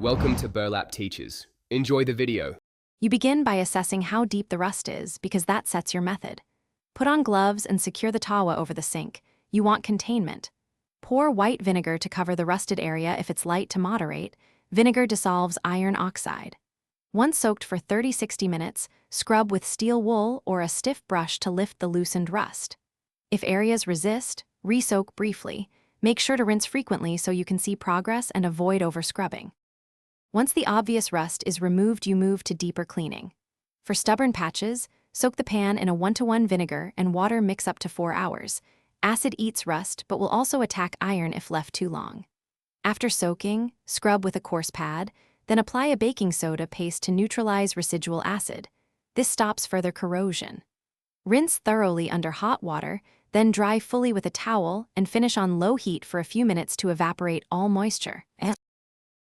Welcome to Burlap Teachers. Enjoy the video. You begin by assessing how deep the rust is because that sets your method. Put on gloves and secure the tawa over the sink. You want containment. Pour white vinegar to cover the rusted area if it's light to moderate. Vinegar dissolves iron oxide. Once soaked for 30-60 minutes, scrub with steel wool or a stiff brush to lift the loosened rust. If areas resist, re-soak briefly. Make sure to rinse frequently so you can see progress and avoid over-scrubbing. Once the obvious rust is removed, you move to deeper cleaning. For stubborn patches, soak the pan in a 1:1 vinegar and water mix up to 4 hours. Acid eats rust but will also attack iron if left too long. After soaking, scrub with a coarse pad, then apply a baking soda paste to neutralize residual acid. This stops further corrosion. Rinse thoroughly under hot water, then dry fully with a towel and finish on low heat for a few minutes to evaporate all moisture.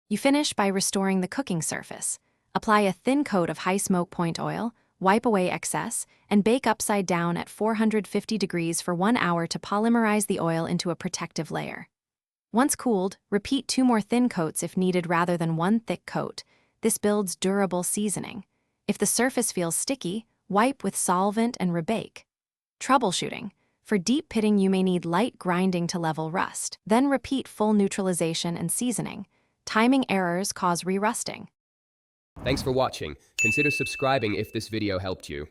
You finish by restoring the cooking surface. Apply a thin coat of high smoke point oil, wipe away excess, and bake upside down at 450 degrees for 1 hour to polymerize the oil into a protective layer. Once cooled, repeat 2 more thin coats if needed rather than 1 thick coat. This builds durable seasoning. If the surface feels sticky, wipe with solvent and rebake. Troubleshooting. For deep pitting, you may need light grinding to level rust. Then repeat full neutralization and seasoning. Timing errors cause re-rusting. Thanks for watching. Consider subscribing if this video helped you.